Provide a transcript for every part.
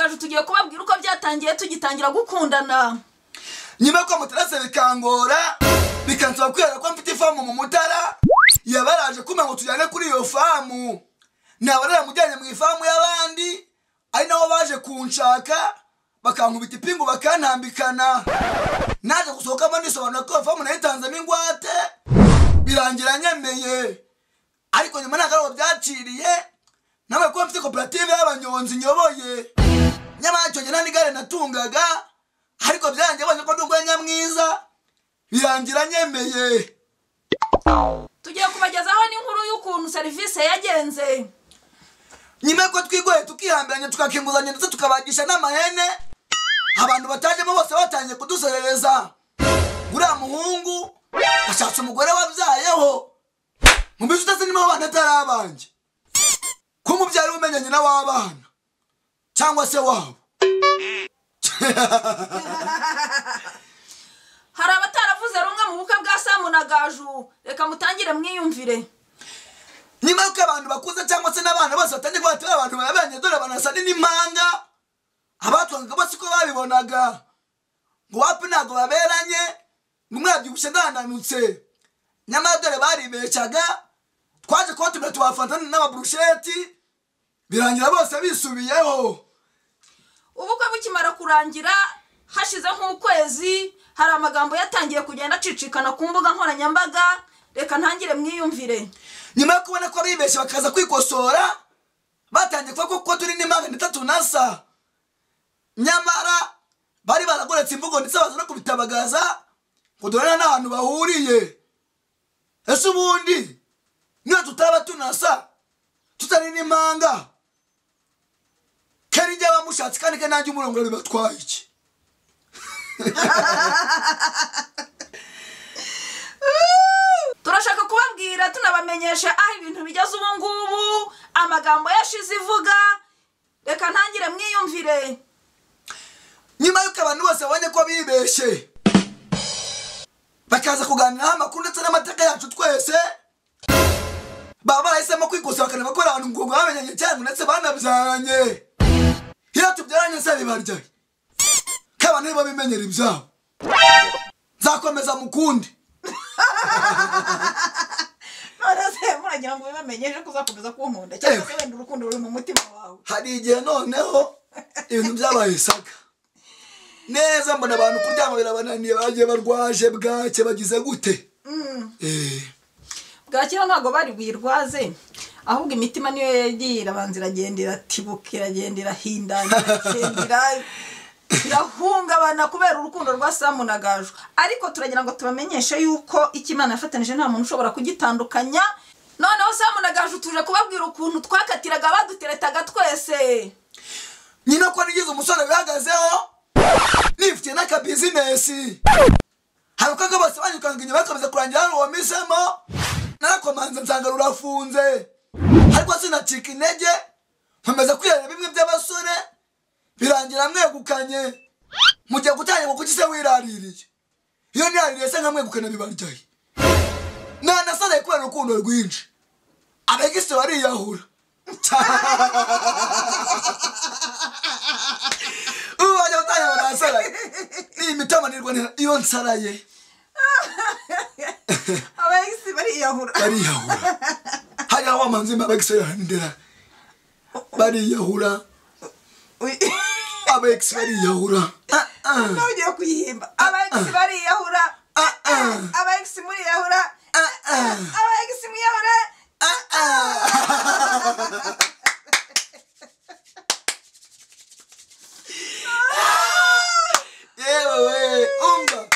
Gaju tugiye kubabwira uko byatangiye tugitangira gukundana. Nyuma ko mutarase bikangora bikansaba kwera ko mfite ifamu mu Mutara yabaraje kuma ngo tujyane kuri iyo famu nabarera mujyanye mu ifamu y'abandi ari naho baje kunshaka bakankubita ipingu bakantambikana naje gusohokamo nisobanura ko famu nayitanzemo ingwate birangira nyemeye ariko nyuma nagaro byaciriye nawe ko mfite koperative y'abanyonzi nyoboye nyama cyo nani gare natungaga ariko byanjye banje ko ndugwenya mwiza birangira nyemeye. Tugiye kubagezaho n'inkuru y'ukuntu service yagenze. Nyuma ko twigoye tukihambiranye tukakinguzanya ndetse tukabagisha n'amahene abantu batajemo bose batanye kuduserereza gura muhungu ashatse umugore wabyayeho mu bisu nimo abana atarabanje ko mubyari umenyanye na w'abana cyangwa se wabo. Hari abataravuze rumwe mu bukwe bwa Samu na Gaju, reka mutangire mwiyumvire. Nyuma yuko abantu bakuze cyangwa se n'abana bose batangiye kubatera abantu babanye dore banasa n'impanga abatwanga bose ko babibonaga ngo wapi nago baberanye ngumwabyibushe ndananutse nyama dore baribecaga twaje ko tumwe tubafatana n'ababrusheti birangira bose bisubiyeho. Ubukwe bukimara kurangira hashize nk'ukwezi hari amagambo yatangiye kugenda acicikana ku mbuga nkoranyambaga, reka ntangire mwiyumvire. Nyuma yo kubona ko bibeshye bakaza kwikosora batangiye kuvuga ko turi n'impanga ndetse nasa nyamara bari baragoretse imvugo ndetse baza no kubitabagaza ngo dore n'ahantu bahuriye. Ese ubundi niyo tutaba tunasa tutari n'impanga kari njye bamushatse kandi ke nanjye umurongo bibatwaye iki? Turashaka kubabwira tunabamenyesha aho ibintu bigeze ubu ngubu amagambo yashize ivuga, reka ntangire mwiyumvire. Nyuma yuko abantu bose babonye ko bibeshye bakaza kuganira amakuru ndetse n'amateka yacu twese baba barahisemo kwikosa bakanaba ko abantu ngo bamenyanye cyane ndetse banabyaranye iyo tubyaranye se bibaryaye kabane babimenyera ibyabo nzakomeza mukundi. None muragira ngo bibamenyeshe kuzakomeza kunkunda cyangwa se wenda urukundo ruri mu mutima wawe. Hari igihe noneho ibintu byabaye saga neza mbona abantu kuryama birabananiye bagiye barwaje bwake bagize gute. Bwakira ntago bari bwirwaze ahubwo imitima niyo yagiye irabanza iragendera tibuka iragendera hindana iragendera irahungabana kubera urukundo rwa Samu na Gaju, ariko turagira ngo tubamenyeshe yuko Imana yafatanije nta muntu ushobora kugitandukanya. Noneho Samu na Gaju tuje kubabwira ukuntu twakatiraga baduteretaga twese. Nyina ko nigize umusore bihagazeho nifite n'aka business harukaga bose banyukanga inyuma bakabiza kurangira hano wamisemo narakomanza nsanga rurafunze ariko sinacika intege nkomeza kwirera bimwe by'abasore birangira mwegukanye mujya gutangira kuki se wiraririye iyo niraririye se nkamwegukana bibaryaye nanasaraye kubera urukundo rwinshi abegise bariyahura. Uwajya utanya barasaraye ni imitama nirwanira iyo nsaraye Abegise bariyahura hajya wamanzi abegise yarandera bariyahura abegise bariyahura ugiye kuyihimba abegise bariyahura abegise muriyahura abegise muyahura. Yewe umba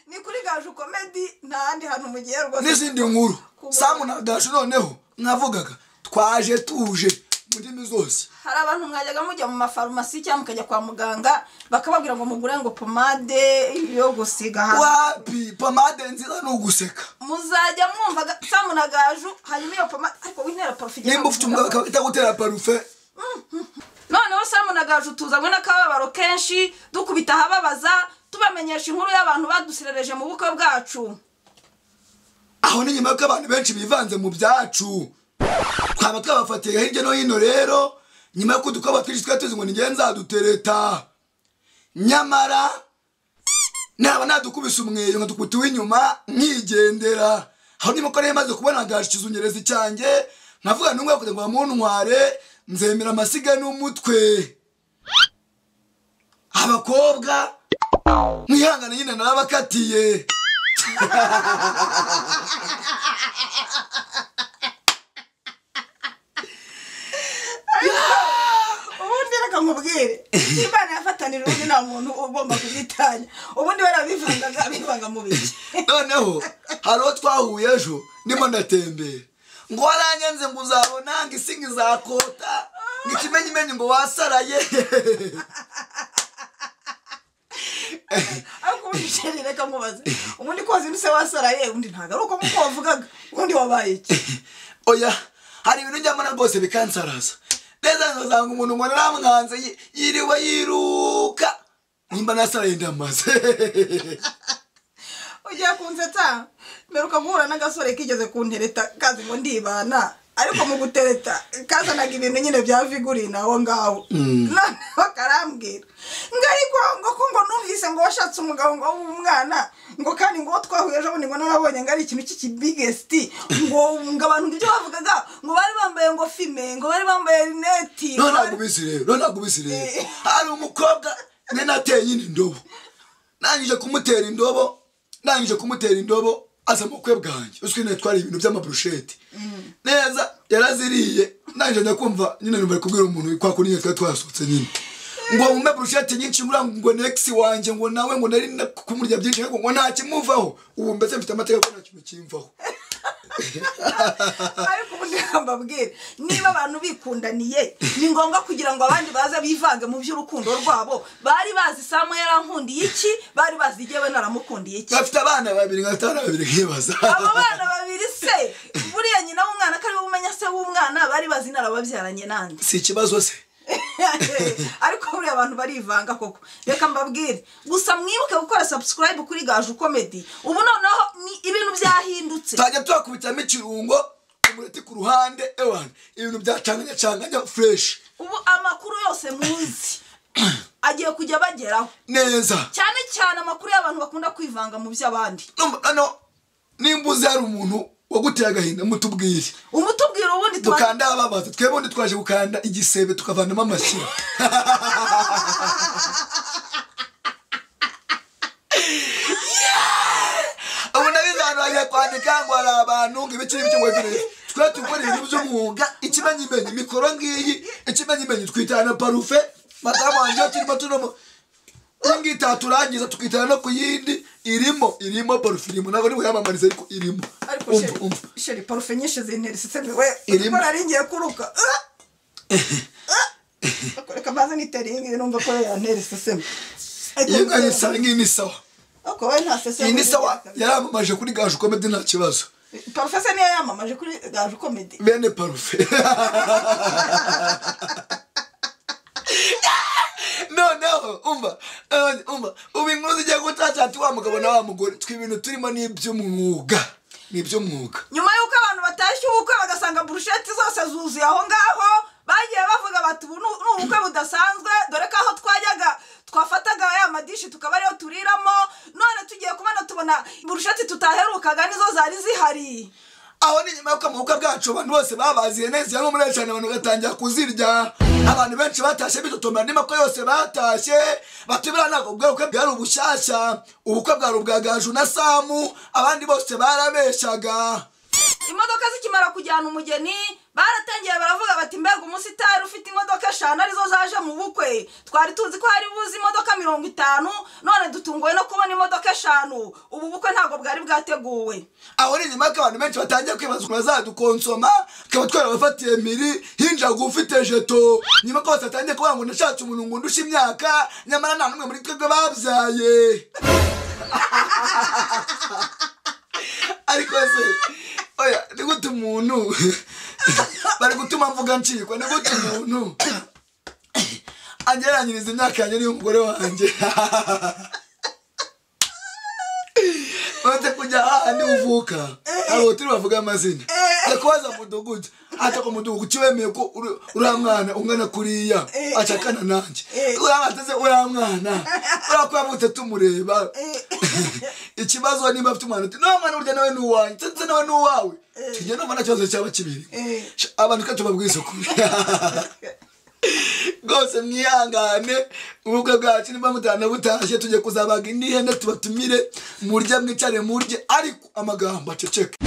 ni kuri Gaju comedy ntandi hantu mugiye rwose n'izindi nkuru Samu na Gaju noneho navugaga twaje tuje mu ndimi zose. Hari abantu mwajyaga mujya mu mafarumasi cyangwa mukajya kwa muganga bakababwira ngo mugure ngo pomade yo gusiga hano. Wapi pomade nziza no guseka Muzajya mwumva Samu na Gaju hanyuma iyo pomade ariko wintera parufe nimba ufite umugabo akabita gutera parufe. Noneho Samu na Gaju tuzanywe n'akababaro kenshi dukubita hababaza tubamenyesha inkuru y'abantu badusirereje mu bukwe bwacu. Aho ni nyuma y'uko abantu benshi bivanze mu byacu twaba twabafatiye hirya no hino rero nyuma yo kudukaba twinshi twatuzi ngo ninjye nzadutereta nyamara naba nadukubise umweyo nkadukutiwe inyuma nkigendera aho ndimo ko maze kubona gaje kizungereza icyanjye nkavuga n'umwe kugira ngo bamuntware nzemera amasiga n'umutwe abakobwa mwihangane nyine narabakatiye ubundi reka nkubwire Imana yafatanira ubundi nta muntu ugomba kubitanya ubundi bivanga mu biki noneho haro twahuye ejo ndimo ndatembera ngo waranyenze ngo uzabona ngo isi ngizakota ngo ikimenyimenyi ngo wasaraye ariko ubundi sheri reka nkubaze ubundi koze nuse wasaraye ubundi ntago ari uko muko wavugaga ubundi wabaye iki oya hari ibintu njyamo na rwose bikansaraza neza nzanga umuntu ngo naramwanze yiriwe yiruka nimba nasaraye ndamaze ugiye kunsetsa meruka guhura n'agasore kigeze kuntereta kazi ngo ndibana ariko mu gutereta kazanaga ibintu nyine bya figurine aho ngaho noneho karambwira ngo ariko ngo numvise ngo washatse umugabo ngo w'umwana ngo kandi ngo twahuye ejo bundi ngo narabonye ngo ari ikintu cy'ikibigesti ngo abantu ibyo bavugaga ngo bari bambaye ngo fime ngo bari bambaye rineti ntabwo ubisi rero hari umukobwa nateye nyine indobo nangije kumutera indobo aza mu kwe bwanjye uswe netwara ibintu by'amabrusheti neza yaraziriye nanje ndakumva nyine numva kubwira umuntu kwa kuri nyine twasutse nyine ngo mu brusheti nyinshi ngo next wanje ngo nawe ngo nari kumurya byinshi ngo nta kimuvaho ubu mbese mfite amateka ko nta kintu kimvaho ariko ubundi mbabwire niba abantu bikundaniye ni ngombwa kugira ngo abandi baza bivange mu by'urukundo rwabo bari bazi Samu yarankundiye iki bari bazi igihe we naramukundiye iki bafite abana babiri ngatara babiri nkibaza abo bana babiri se buriya nyina w'umwana kari bumenya se w'umwana bari bazi narababyaranye nande si ikibazo se ariko buriya abantu barivanga koko reka mbabwire gusa mwibuke gukora subscribe kuri Gaju Comedy ubu noneho ni ibintu byahindutse tajya twakubitamo ikirungo umureti ku ruhande ewana ibintu byacanganya fresh ubu amakuru yose muzi agiye kujya bageraho neza cyane amakuru y'abantu bakunda kwivanga mu by'abandi no nimbuze hari umuntu waguteye agahinda mutubwire ubundi dukanda ababaza twebonde twaje gukanda igisebe tukavanamo amashyira ubu nabizana bagiye kwandika ngo hari abantu ngo ibikiri by'umwegereza twe tukora ibintu by'umwuga ikimenyimenyi mikoro ngiyi ikimenyimenyi twitana parufe madamu wanjye turimo tunomo ingita turangiza tukitana no kuyindi irimo parufe irimo nabo ni buyamamariza ariko irimo sheri parufe nyinshi zinterese we irimo naringiye kuruka reka baze niteringi numva ko yanterese sema iyo ngisangi ni sawa ako we nta sese ni sawa yaramamaje kuri Gaju Comedy nta kibazo parufe se niyo yamamaje kuri Gaju Comedy bene parufe noneho umva ubu inkuru zigiye gutacati wa mugabo na wa mugore tw'ibintu turimo n'iby'umwuga nyuma y'uko abantu batashye ubukwe bagasanga burusheti zose zuzuye aho ngaho bagiye bavuga bati ubu ni ubukwe budasanzwe dore ko aho twafataga ya madishi tukaba ariyo turiramo none tugiye kubona tubona burusheti tutaherukaga nizo zari zihari aho ni nyuma y'uko amabukwe bwacu abantu bose babaziye neza yango muri cyane abantu batangira kuzirya abantu benshi batashye bitotomera ndimo ko yose batashye batubira nako ubukwe bwari ubushyashya ubukwe bwari ubwa Gaju na Samu abandi bose barabeshaga imodoka zikimara kujyana umugeni baratangiye baravuga bati mbega umusitari ufite imodoka 5 arizo zaje mu bukwe twari tuzi ko hari buzi imodoka 50 none dutunguwe no kubona imodoka 5 ubu bukwe ntago bwari bwateguwe aho ni nyuma y'abantu benshi batangiye kwibaza ko bazadukonsoma kaba twarabafatiye miri hinja gufite jeto nyuma ko batangiye kuvuga ngo nashatse umuntu ngo ndusha imyaka nyamara nta numwe muri twebwe babyaye ariko se oya ni gute umuntu bari gutuma mvuga ncikwa ni gute umuntu ageranyiriza imyaka yanjye n'umugore wanjye bate kujya ahandi uvuka abo turi bavuga amazina yakubaza mudugudu ata ko mudugudu kiwemeye ko uriya mwana ungana kuriya acakana nanje urabateze uriya mwana urakuba mutatu mureba ikibazo niba afite umwana no mwana urya nawe nuwanyu tse nawe nuwawe tujye no mwana cyoze cyaba kibiri abantu kacu babwiza ukuri gose mwihangane ubukwe bwacu nimba mutana butashye tujye kuzabaga indihene tubatumire murya mwicare murye ariko amagambo aceceke